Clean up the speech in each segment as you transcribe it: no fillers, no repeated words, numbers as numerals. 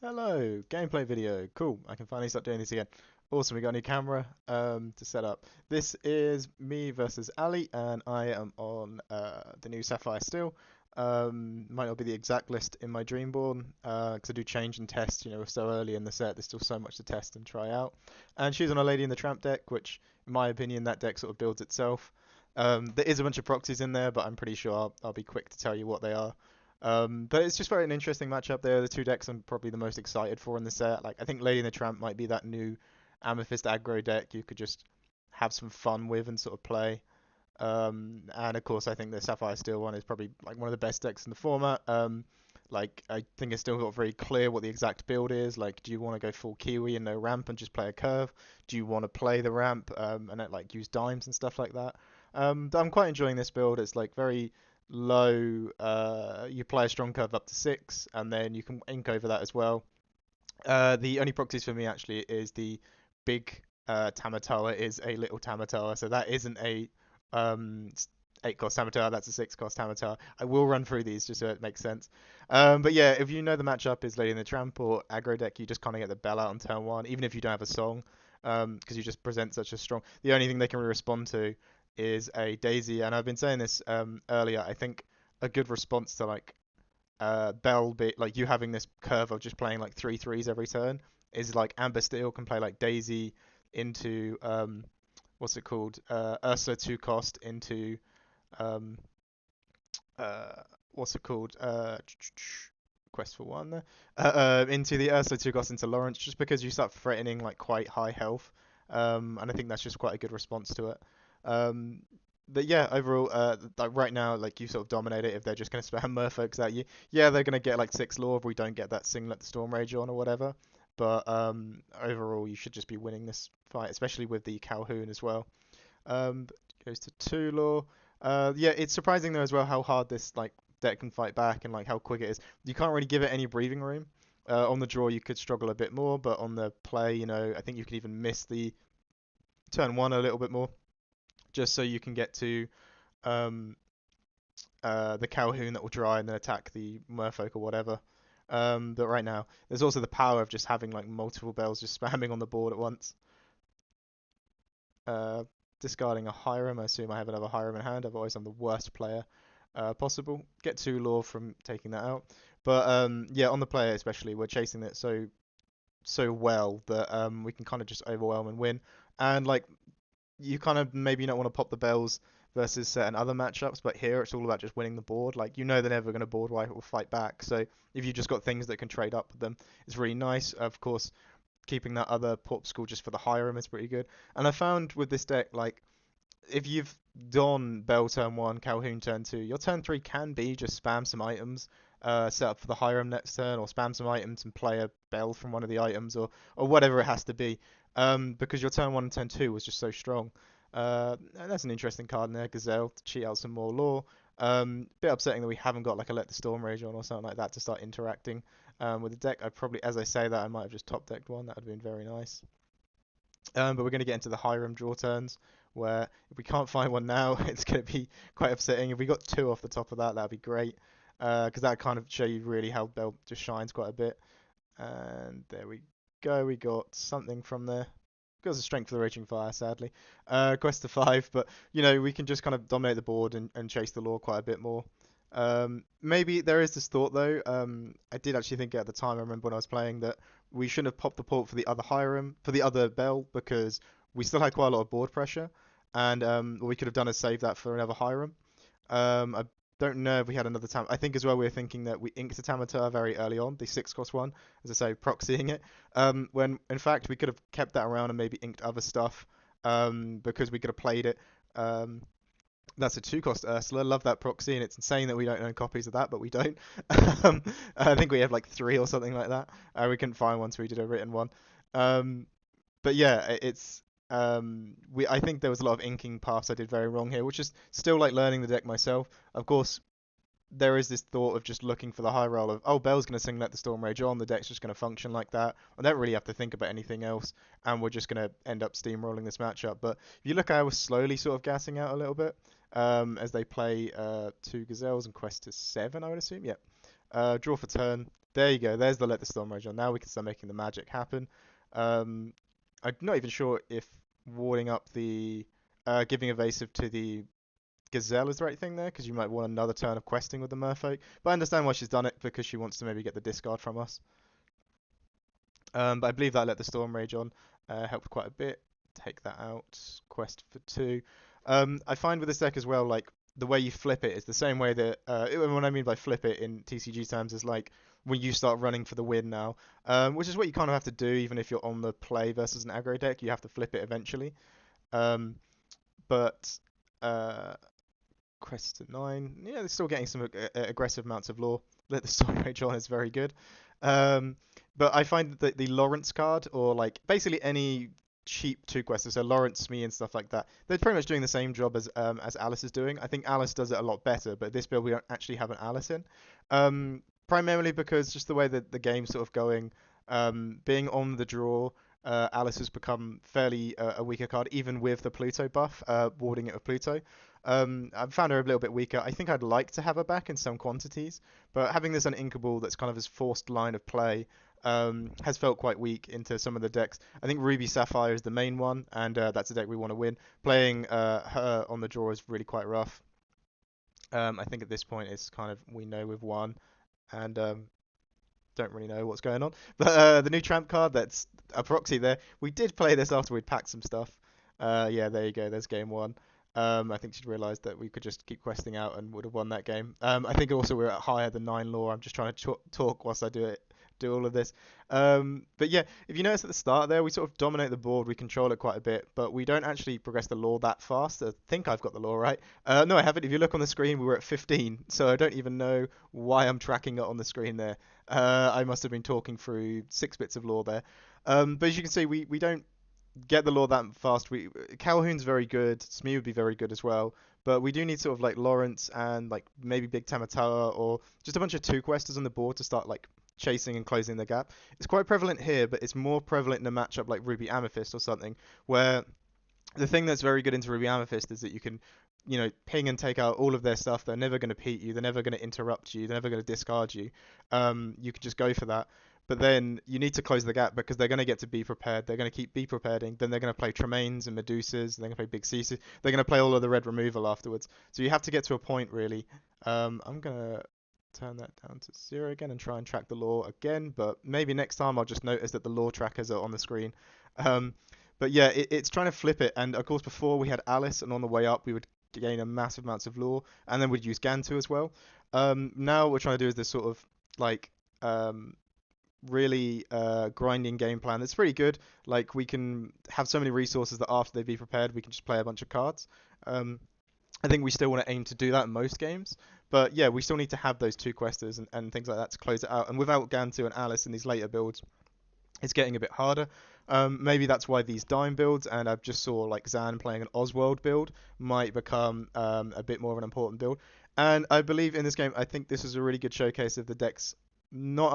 Hello, gameplay video. Cool. I can finally start doing this again. Awesome. We got a new camera to set up. This is me versus Ali, and I am on the new Sapphire Steel. Might not be the exact list in my Dreamborn because I do change and test. We're so early in the set. There's still so much to test and try out. And she's on a Lady in the Tramp deck, which, in my opinion, that deck sort of builds itself. There is a bunch of proxies in there, but I'm pretty sure I'll be quick to tell you what they are. But it's just very an interesting matchup there. The two decks I'm probably the most excited for in the set. Like I think Lady and the Tramp might be that new Amethyst aggro deck you could just have some fun with and sort of play. And of course I think the Sapphire Steel one is probably like one of the best decks in the format. Like I think it's still got very clear what the exact build is. Like, do you want to go full Kiwi and no ramp and just play a curve? Do you want to play the ramp and like use dimes and stuff like that? I'm quite enjoying this build. It's like very low. You play a strong curve up to 6, and then you can ink over that as well. The only proxies for me actually is the big Tamatoa is a little Tamatoa, so that isn't a um, 8 cost Tamatoa, that's a 6 cost Tamatoa. I will run through these just so it makes sense. But yeah, if you know the matchup is Lady in the Tramp or aggro deck, you just kind of get the bell out on turn 1, even if you don't have a song, because you just present such a strong. The only thing they can respond to is a Daisy, and I've been saying this earlier. I think a good response to like Bell bit like you having this curve of just playing like three threes every turn is like Amber Steel can play like Daisy into what's it called Ursula 2 cost into um uh what's it called Quest for One there into the Ursula 2 cost into Lawrence just because you start threatening like quite high health and I think that's just quite a good response to it. Um, but yeah, overall, like right now, like you sort of dominate it if they're just going to spam merfolks at you. Yeah, they're going to get like 6 law if we don't get that singlet the Storm Rage on or whatever. But overall, you should just be winning this fight, especially with the Calhoun as well. Goes to 2 law. Yeah, it's surprising though as well how hard this like deck can fight back and like how quick it is. You can't really give it any breathing room. On the draw, you could struggle a bit more, but on the play, I think you could even miss the turn 1 a little bit more just so you can get to um, the Calhoun that will dry and then attack the Merfolk or whatever. But right now, there's also the power of just having like multiple bells just spamming on the board at once. Uh, Discarding a Hiram, I assume I have another Hiram in hand. Otherwise, I'm the worst player possible. Get 2 law from taking that out. But yeah, on the player especially, we're chasing it so well that we can kind of just overwhelm and win. And like you kind of maybe not want to pop the bells versus certain other matchups, but here it's all about just winning the board. Like they're never going to board wipe or fight back. So if you just got things that can trade up with them, it's really nice. Of course, keeping that other pop school just for the Hiram is pretty good. And I found with this deck, like if you've done Bell turn 1, Calhoun turn 2, your turn 3 can be just spam some items, set up for the Hiram next turn, or spam some items and play a Bell from one of the items, or whatever it has to be, because your turn 1 and turn 2 was just so strong. And that's an interesting card in there, Gazelle, to cheat out some more lore. Bit upsetting that we haven't got like a Let the Storm Rage on or something like that to start interacting with the deck. I probably, as I say that, I might have just top decked one. That would have been very nice. But we're going to get into the Hiram draw turns, where if we can't find one now, it's going to be quite upsetting. If we got 2 off the top of that, that'd be great, because that kind of show you really how Bell just shines quite a bit. And there we go. We got something from there. Got a strength for the Raging Fire, sadly. Quest to 5, but we can just kind of dominate the board and chase the lore quite a bit more. Maybe there is this thought though. I did actually think at the time. I remember when I was playing that we shouldn't have popped the port for the other Hiram for the other Bell because we still had quite a lot of board pressure, and what we could have done is save that for another Hiram. I don't know if we had another Tam. I think as well we were thinking that we inked the Tamatar very early on, the 6 cost one, as I say, proxying it. When in fact we could have kept that around and maybe inked other stuff. Because we could have played it. Um, that's a 2 cost Ursula. Love that proxy, and it's insane that we don't own copies of that, but we don't. I think we have like 3 or something like that. We couldn't find one, so we did a written one. Um, but yeah, it's we. I think there was a lot of inking paths I did very wrong here, which is still like learning the deck myself. Of course, there is this thought of just looking for the high roll of, oh, Bell's going to sing Let the Storm Rage on, the deck's just going to function like that. I don't really have to think about anything else, and we're just going to end up steamrolling this matchup. But if you look, I was slowly sort of gassing out a little bit as they play 2 Gazelles and Quest to 7, I would assume. Yeah. Draw for turn. There you go. There's the Let the Storm Rage on. Now we can start making the magic happen. Um, I'm not even sure if warding up the giving evasive to the Gazelle is the right thing there, because you might want another turn of questing with the Merfolk. But I understand why she's done it, because she wants to maybe get the discard from us. But I believe that Let the Storm Rage on helped quite a bit. Take that out. Quest for 2. I find with this deck as well, like the way you flip it is the same way that what I mean by flip it in TCG terms is like when you start running for the win now, which is what you kind of have to do even if you're on the play versus an aggro deck. You have to flip it eventually. Um, but Quest to 9, yeah, they're still getting some aggressive amounts of lore. Let the Storm Rage on is very good. Um, but I find that the Lawrence card, or like basically any cheap two questers, so Lawrence, me, and stuff like that, they're pretty much doing the same job as Alice is doing. I think Alice does it a lot better, but this build we don't actually have an Alice in. Primarily because just the way that the game's sort of going, being on the draw, Alice has become fairly a weaker card, even with the Pluto buff, warding it with Pluto. I've found her a little bit weaker. I think I'd like to have her back in some quantities, but having this uninkable that's kind of this forced line of play has felt quite weak into some of the decks. I think Ruby Sapphire is the main one, and that's a deck we want to win. Playing her on the draw is really quite rough. I think at this point it's kind of we know we've won, and don't really know what's going on. But the new Tramp card, that's a proxy there. We did play this after we'd packed some stuff. Yeah, there you go. There's game 1. I think she'd realised that we could just keep questing out and would have won that game. I think also we're at higher than 9 lore. I'm just trying to talk whilst I do all of this. But yeah, if you notice at the start there, we sort of dominate the board, we control it quite a bit, but we don't actually progress the lore that fast. I think I've got the lore right. No, I haven't. If you look on the screen, we were at 15, so I don't even know why I'm tracking it on the screen there. I must have been talking through 6 bits of lore there. But as you can see, we don't get the lore that fast. Calhoun's very good. Smee would be very good as well. But we do need sort of like Lawrence and like maybe Big Tamatoa or just a bunch of 2 questers on the board to start like chasing and closing the gap. It's quite prevalent here, but it's more prevalent in a matchup like Ruby Amethyst or something, where the thing that's very good into Ruby Amethyst is that you can, ping and take out all of their stuff. They're never going to peat you. They're never going to interrupt you. They're never going to discard you. You can just go for that. But then you need to close the gap because they're going to get to be prepared. They're going to keep be preparing. Then they're going to play Tremaines and Medusas. They're going to play Big Ceases. They're going to play all of the red removal afterwards. So you have to get to a point really. I'm going to turn that down to 0 again and try and track the lore again. But maybe next time I'll just notice that the lore trackers are on the screen. But yeah, it's trying to flip it. And of course, before we had Alice, and on the way up, we would gain a massive amounts of lore, and then we'd use Gantu as well. Now what we're trying to do is this sort of like really grinding game plan that's pretty good. Like we can have so many resources that after they be prepared, we can just play a bunch of cards. I think we still want to aim to do that in most games, but yeah, we still need to have those 2 questers and things like that to close it out. And without Gantu and Alice in these later builds, it's getting a bit harder. Maybe that's why these dime builds, and I just saw like Zan playing an Oswald build, might become a bit more of an important build. And I believe in this game, I think this is a really good showcase of the deck's not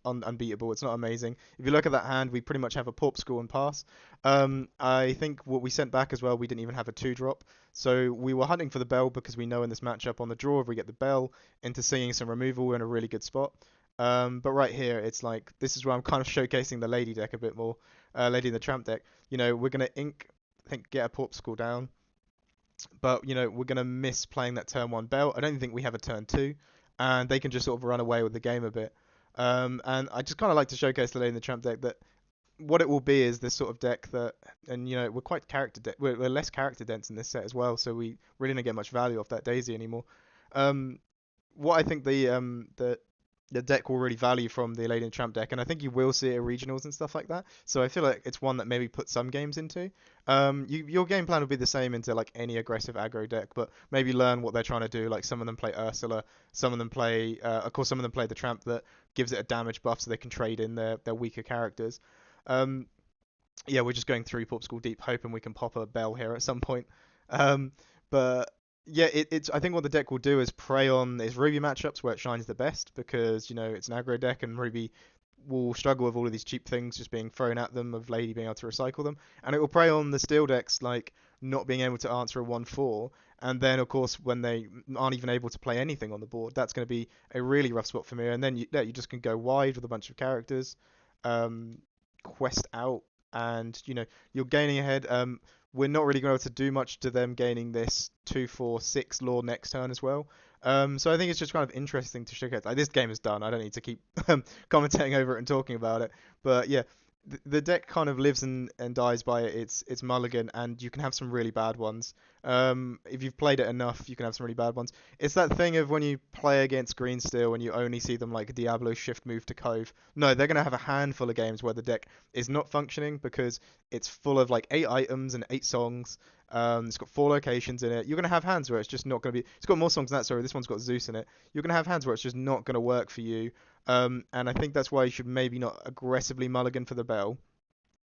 unbeatable. It's not amazing. If you look at that hand, we pretty much have a Porp School and pass. I think what we sent back as well, we didn't even have a 2-drop. So we were hunting for the bell because we know in this matchup on the draw, if we get the bell into singing some removal, we're in a really good spot. But right here, it's like, this is where I'm kind of showcasing the Lady deck a bit more. Lady in the Tramp deck. We're going to I think, get a Porp School down. But, we're going to miss playing that turn 1 bell. I don't think we have a turn 2. And they can just sort of run away with the game a bit. And I just kind of like to showcase the Lady in the Tramp deck that what it will be is this sort of deck that, and we're quite we're less character dense in this set as well, so we really don't get much value off that Daisy anymore. What I think the deck will really value from the Lady and Tramp deck, and I think you will see it at regionals and stuff like that. So I feel like it's one that maybe put some games into. Your game plan will be the same into like any aggressive aggro deck, but maybe learn what they're trying to do. Like some of them play Ursula, some of them play, of course, some of them play the Tramp that gives it a damage buff so they can trade in their weaker characters. Um, yeah, we're just going through Pop School Deep, hoping we can pop a bell here at some point. But yeah, it's I think what the deck will do is prey on its Ruby matchups where it shines the best because it's an aggro deck and Ruby will struggle with all of these cheap things just being thrown at them, of Lady being able to recycle them, and it will prey on the steel decks like not being able to answer a 1/4 And then, of course, when they aren't even able to play anything on the board, that's going to be a really rough spot for me. And then you just can go wide with a bunch of characters, um, quest out, and you're gaining ahead. We're not really going to be able to do much to them gaining this 2, 4, 6 lore next turn as well. So I think it's just kind of interesting to check out. Like, this game is done. I don't need to keep commentating over it and talking about it. But yeah, the deck kind of lives and dies by its mulligan, and you can have some really bad ones. If you've played it enough, you can have some really bad ones. It's that thing of when you play against green steel and you only see them like Diablo shift move to Cove. No, they're gonna have a handful of games where the deck is not functioning because it's full of like 8 items and 8 songs. It's got 4 locations in it. You're gonna have hands where it's just not gonna be. It's got more songs than that. Sorry, this one's got Zeus in it. You're gonna have hands where it's just not gonna work for you. And I think that's why you should maybe not aggressively mulligan for the bell.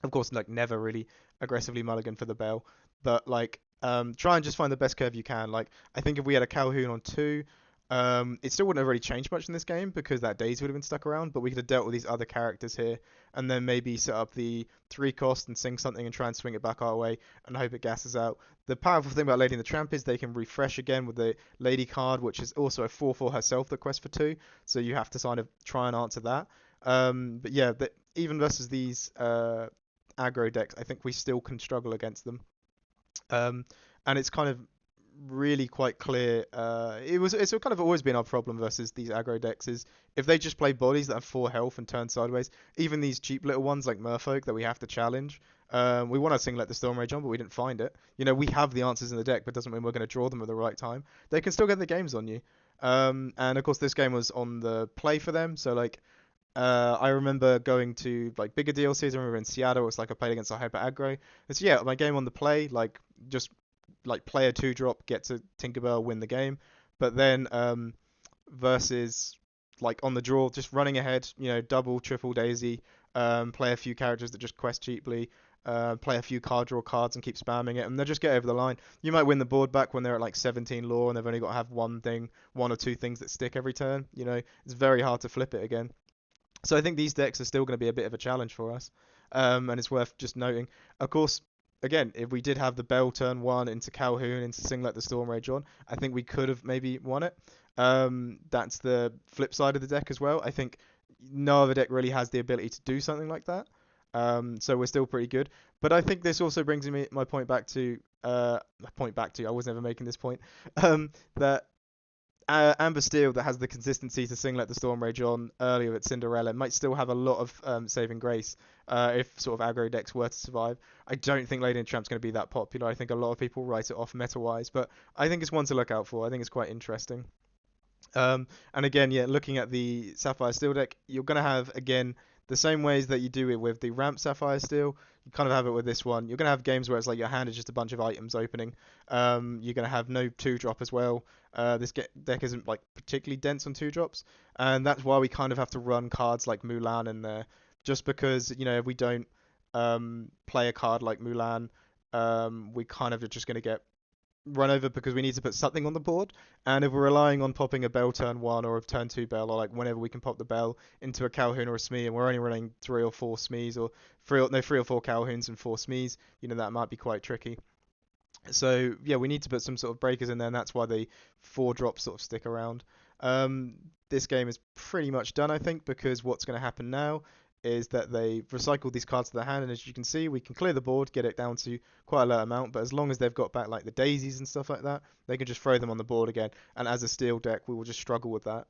Of course, like never really aggressively mulligan for the bell, but like try and just find the best curve you can. Like I think if we had a Calhoun on 2, it still wouldn't have really changed much in this game because that Daisy would have been stuck around, but we could have dealt with these other characters here and then maybe set up the 3 cost and sing something and try and swing it back our way and hope it gasses out. The powerful thing about Lady and the Tramp is they can refresh again with the Lady card, which is also a 4/4 herself that quests for 2, so you have to kind of try and answer that. But yeah, even versus these aggro decks, I think we still can struggle against them. Um, and it's kind of really quite clear. It's kind of always been our problem versus these aggro decks is if they just play bodies that have 4 health and turn sideways, even these cheap little ones like Merfolk that we have to challenge. We want to Singlet the Storm Rage on, but we didn't find it. We have the answers in the deck, but doesn't mean we're going to draw them at the right time. They can still get the games on you. And of course this game was on the play for them, so like I remember going to like bigger DLCs. I remember in Seattle, it's like I played against a hyper aggro. It's yeah, my game on the play, like just like play a 2 drop, get to Tinkerbell, win the game. But then versus like on the draw, just running ahead, double, triple Daisy, play a few characters that just quest cheaply, play a few card draw cards and keep spamming it, and they'll just get over the line. You might win the board back when they're at like 17 lore and they've only got to have 1 or 2 things that stick every turn. It's very hard to flip it again. So I think these decks are still going to be a bit of a challenge for us, and it's worth just noting. Of course, again, if we did have the Bell turn 1 into Calhoun into Singlet the Storm Rage on, I think we could have maybe won it. That's the flip side of the deck as well. I think no other deck really has the ability to do something like that. So we're still pretty good. But I think this also brings me my point back to I was never making this point. That Amber Steel that has the consistency to Singlet the Storm Rage on earlier with Cinderella might still have a lot of saving grace if sort of aggro decks were to survive. I don't think Lady and Tramp's going to be that popular. I think a lot of people write it off meta-wise, but I think it's one to look out for. I think it's quite interesting. And again, yeah, looking at the Sapphire Steel deck, you're going to have, again, the same ways that you do it with the Ramp Sapphire Steel. You kind of have it with this one. You're going to have games where it's like your hand is just a bunch of items opening. You're going to have no 2 drop as well. This deck isn't like particularly dense on 2 drops, and that's why we kind of have to run cards like Mulan in there, just because if we don't play a card like Mulan, we kind of are just going to get run over because we need to put something on the board. And if we're relying on popping a bell turn 1 or a turn 2 bell, or like whenever we can pop the bell into a Calhoun or a Smee, and we're only running 3 or 4 Smees or 3 or 4 Calhouns and 4 Smees, that might be quite tricky. So yeah, we need to put some sort of breakers in there, and that's why the 4 drops sort of stick around. This game is pretty much done, I think, because what's going to happen now is that they recycle these cards to their hand, and as you can see, we can clear the board, get it down to quite a low amount, but as long as they've got back like the daisies and stuff like that, they can just throw them on the board again, and as a steel deck, we will just struggle with that.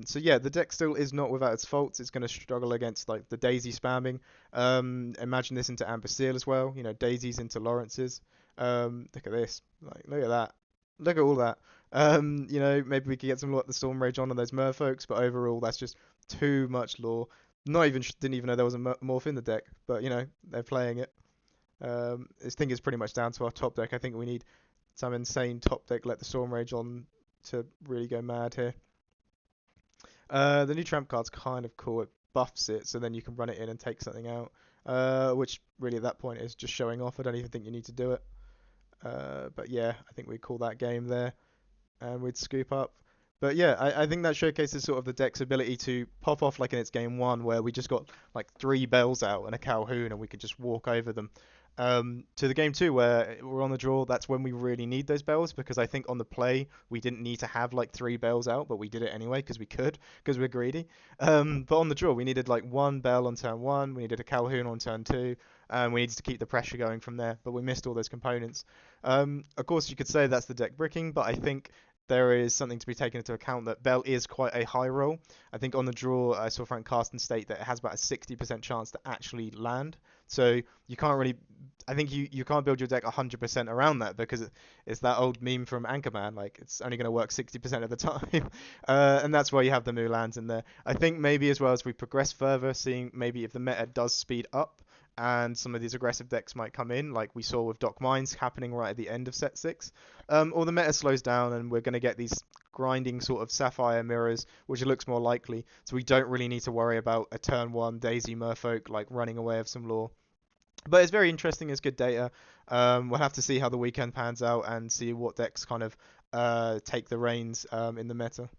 So yeah, the deck still is not without its faults. It's going to struggle against like the daisy spamming. Imagine this into Amber Steel as well, daisies into Lawrence's. Look at this, like look at that, look at all that. Maybe we could get some the Storm Rage on those Merfolks, but overall that's just too much lore. Not even didn't even know there was a morph in the deck, but they're playing it. This thing is pretty much down to our top deck. I think we need some insane top deck let the Storm Rage on to really go mad here. The new Tramp card's kind of cool. It buffs it, so then you can run it in and take something out, which really at that point is just showing off. I don't even think you need to do it. But yeah, I think we'd call that game there, and we'd scoop up. But yeah, I think that showcases sort of the deck's ability to pop off like in its game 1, where we just got like 3 bells out and a Calhoun, and we could just walk over them. To the game two where we're on the draw. That's when we really need those bells because I think on the play we didn't need to have like three bells out, but we did it anyway because we could because we're greedy. But on the draw we needed like one bell on turn one, we needed a Calhoun on turn two, and we needed to keep the pressure going from there. But we missed all those components. Of course you could say that's the deck bricking, but I think there is something to be taken into account that Bell is quite a high roll. I think on the draw, I saw Frank Carsten state that it has about a 60% chance to actually land. So you can't really, I think you can't build your deck 100% around that because it's that old meme from Anchorman, like it's only going to work 60% of the time. And that's why you have the new lands in there. I think maybe as well as we progress further, seeing maybe if the meta does speed up and some of these aggressive decks might come in, like we saw with Doc Mines happening right at the end of set six, or the meta slows down and we're going to get these grinding sort of Sapphire mirrors, which looks more likely. So we don't really need to worry about a turn one Daisy Merfolk like running away with some lore. But it's very interesting. It's good data. We'll have to see how the weekend pans out and see what decks kind of take the reins in the meta.